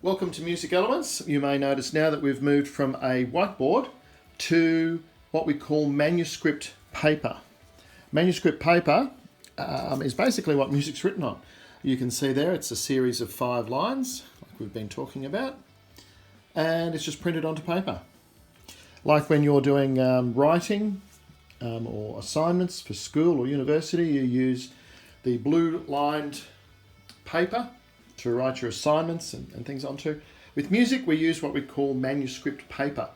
Welcome to Music Elements. You may notice now that we've moved from a whiteboard to what we call manuscript paper. Manuscript paper is basically what music's written on. You can see there it's a series of 5 lines, like we've been talking about, and it's just printed onto paper. Like when you're doing writing or assignments for school or university, you use the blue lined paper to write your assignments and things onto. With music, we use what we call manuscript paper,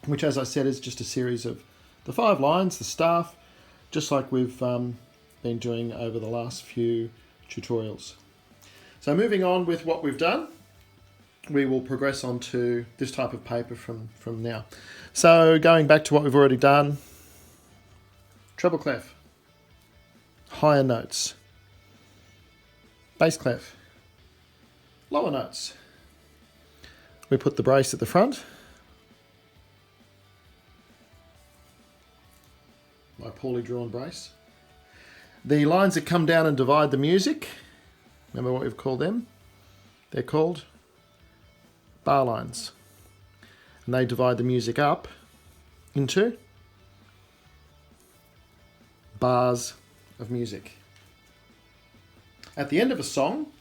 which, as I said, is just a series of the 5 lines, the staff, just like we've been doing over the last few tutorials. So moving on with what we've done, we will progress on to this type of paper from now. So going back to what we've already done, treble clef, higher notes, bass clef, lower notes. We put the brace at the front. My poorly drawn brace. The lines that come down and divide the music, remember what we've called them? They're called bar lines. And they divide the music up into bars of music. At the end of a song,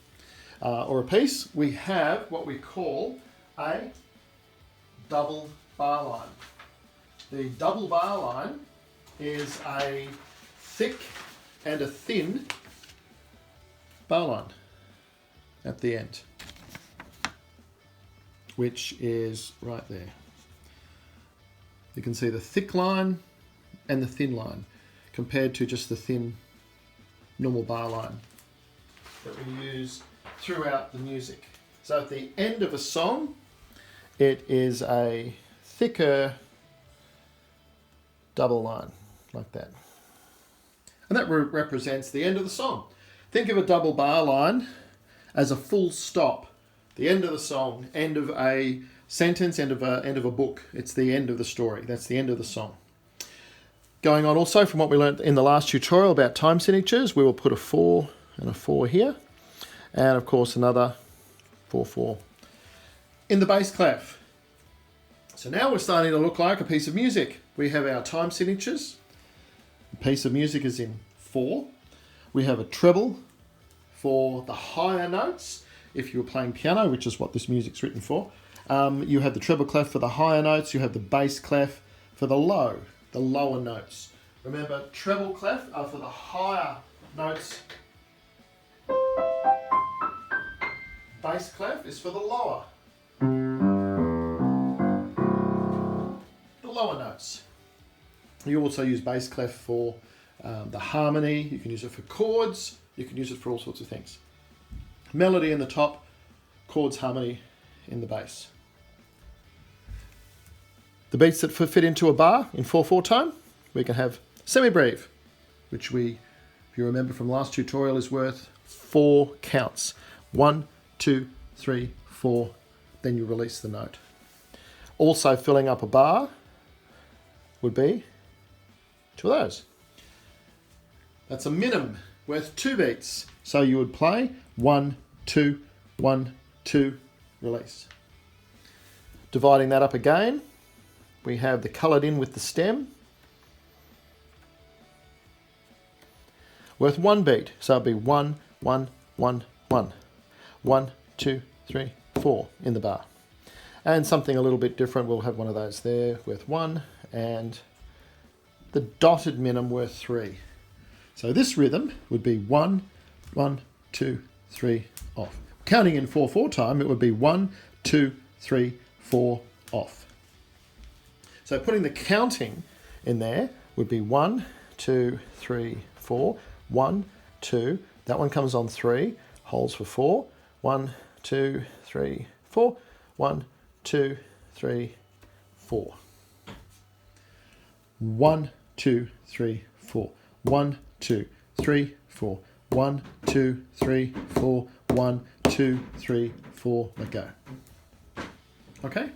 or a piece, we have what we call a double bar line. The double bar line is a thick and a thin bar line at the end, which is right there. You can see the thick line and the thin line compared to just the thin normal bar line that we use throughout the music. So at the end of a song, it is a thicker double line like that. And that represents the end of the song. Think of a double bar line as a full stop. The end of the song, end of a sentence, end of a book. It's the end of the story. That's the end of the song. Going on also from what we learned in the last tutorial about time signatures, we will put a 4 and a 4 here. And of course another 4/4 in the bass clef. So now we're starting to look like a piece of music. We have our time signatures. A piece of music is in 4. We have a treble for the higher notes. If you were playing piano, which is what this music's written for, you have the treble clef for the higher notes. You have the bass clef for the lower notes. Remember, treble clef are for the higher notes. Bass clef is for the lower notes. You also use bass clef for the harmony. You can use it for chords. You can use it for all sorts of things. Melody in the top, chords, harmony in the bass. The beats that fit into a bar in 4/4 time, we can have Semibreve, which if you remember from last tutorial, is worth 4 counts. 1, 2, 3, 4, then you release the note. Also filling up a bar would be 2 of those. That's a minimum worth 2 beats. So you would play 1, 2, 1, 2, release. Dividing that up again, we have the coloured in with the stem, worth 1 beat. So it'd be 1, 1, 1, 1. 1, 2, 3, 4 in the bar. And something a little bit different, we'll have one of those there worth 1, and the dotted minim worth 3. So this rhythm would be 1, 1, 2, 3, off. Counting in 4/4 time, it would be 1, 2, 3, 4, off. So putting the counting in there would be 1, 2, 3, 4, 1, 2, that one comes on 3, holds for 4, 1, 2, 3, 4, 1, 2, 3, 4. 1, 2, 3, 4. 1, 2, 3, 4. 1, 2, 3, 4. 1, 2, 3, 4. Let go. Okay?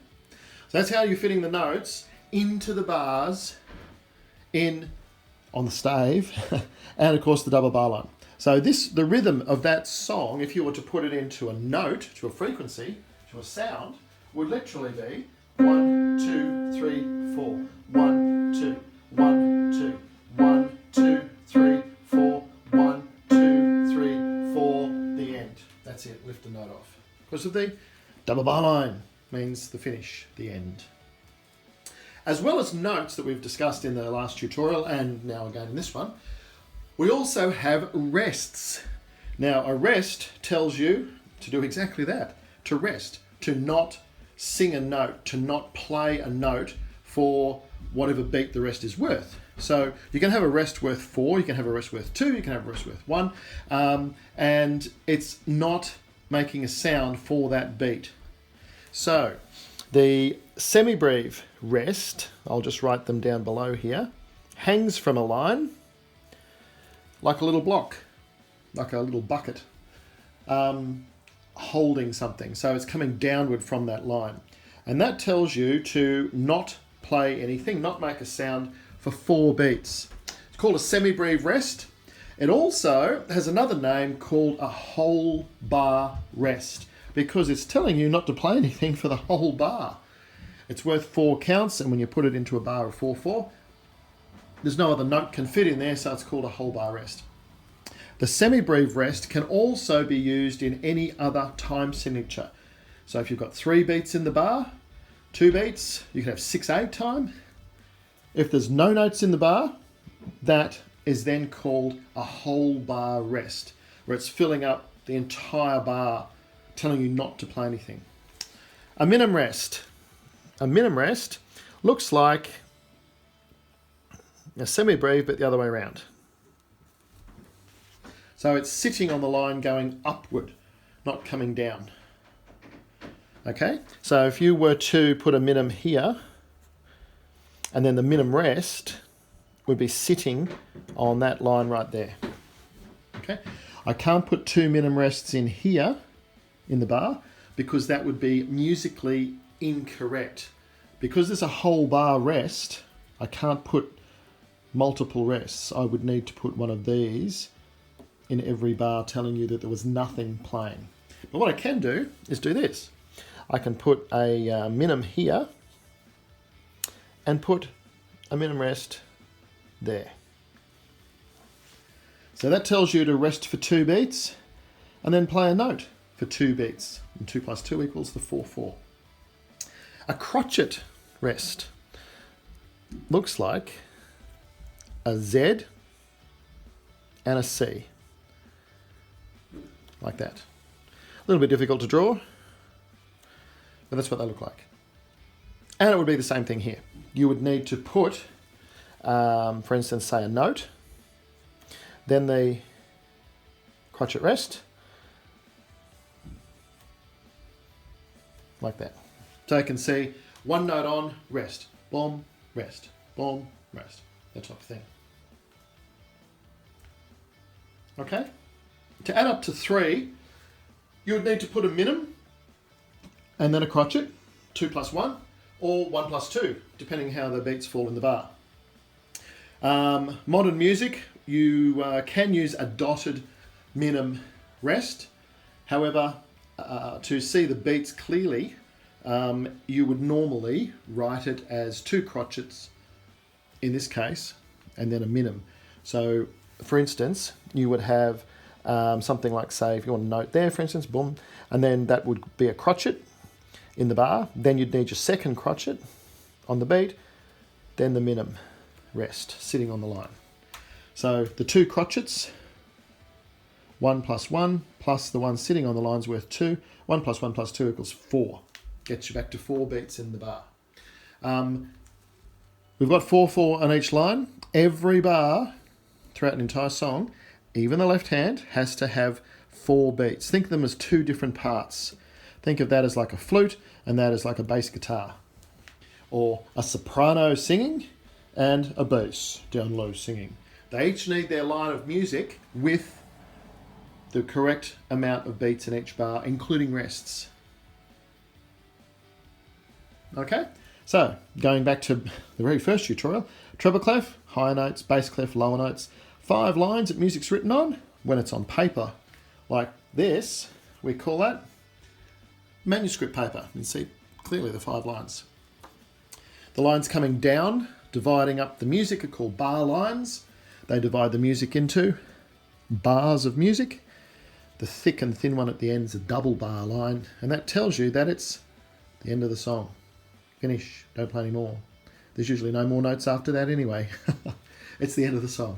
So that's how you're fitting the notes into the bars on the stave and of course the double bar line. So the rhythm of that song, if you were to put it into a note, to a frequency, to a sound would literally be 1, 2, 3, 4. 1, 2, 1, 2, 1, 2, 3, 4, 1, 2, 3, 4, the end. That's it, lift the note off. Because of the double bar line means the finish, the end. As well as notes that we've discussed in the last tutorial and now again in this one, we also have rests. Now a rest tells you to do exactly that, to rest, to not sing a note, to not play a note for whatever beat the rest is worth. So you can have a rest worth 4, you can have a rest worth 2, you can have a rest worth 1, and it's not making a sound for that beat. So the Semibreve Rest, I'll just write them down below here, hangs from a line like a little block, like a little bucket, holding something. So it's coming downward from that line. And that tells you to not play anything, not make a sound for 4 beats. It's called a Semibreve Rest. It also has another name called a whole bar rest because it's telling you not to play anything for the whole bar. It's worth 4 counts, and when you put it into a bar of 4/4, there's no other note can fit in there, so it's called a whole bar rest. The Semibreve Rest can also be used in any other time signature. So if you've got 3 beats in the bar, 2 beats, you can have 6/8 time. If there's no notes in the bar, that is then called a whole bar rest, where it's filling up the entire bar, telling you not to play anything. A minim rest. A minim rest looks like a semibreve, but the other way around. So it's sitting on the line going upward, not coming down. Okay, so if you were to put a minim here, and then the minim rest would be sitting on that line right there. Okay, I can't put 2 minim rests in here in the bar because that would be musically incorrect. Because there's a whole bar rest, I can't put multiple rests. I would need to put one of these in every bar telling you that there was nothing playing. But what I can do is do this. I can put a minim here and put a minim rest there. So that tells you to rest for 2 beats and then play a note for 2 beats. And 2 plus 2 equals the 4/4. A crotchet rest looks like a Z and a C. Like that. A little bit difficult to draw, but that's what they look like. And it would be the same thing here. You would need to put, for instance, say a note, then the crotchet rest, like that. So you can see 1 note on, rest, boom, rest, boom, rest, that type of thing. Okay? To add up to 3, you would need to put a minim and then a crotchet, 2 plus 1, or 1 plus 2, depending how the beats fall in the bar. Modern music, you can use a dotted minim rest. However, to see the beats clearly, you would normally write it as 2 crotchets, in this case, and then a minim. So, for instance, you would have something like, say, if you want a note there, for instance, boom, and then that would be a crotchet in the bar. Then you'd need your second crotchet on the beat, then the minim rest sitting on the line. So the 2 crotchets, 1 plus 1 plus the one sitting on the line's worth 2. 1 plus 1 plus 2 equals 4. Gets you back to 4 beats in the bar. We've got 4/4 on each line. Every bar throughout an entire song, even the left hand, has to have 4 beats. Think of them as 2 different parts. Think of that as like a flute and that as like a bass guitar. Or a soprano singing and a bass down low singing. They each need their line of music with the correct amount of beats in each bar, including rests. Okay, so going back to the very first tutorial, treble clef, higher notes, bass clef, lower notes, 5 lines that music's written on. When it's on paper like this, we call that manuscript paper. You can see clearly the 5 lines. The lines coming down, dividing up the music, are called bar lines. They divide the music into bars of music. The thick and thin one at the end is a double bar line, and that tells you that it's the end of the song. Finish, don't play any more. There's usually no more notes after that anyway. It's the end of the song.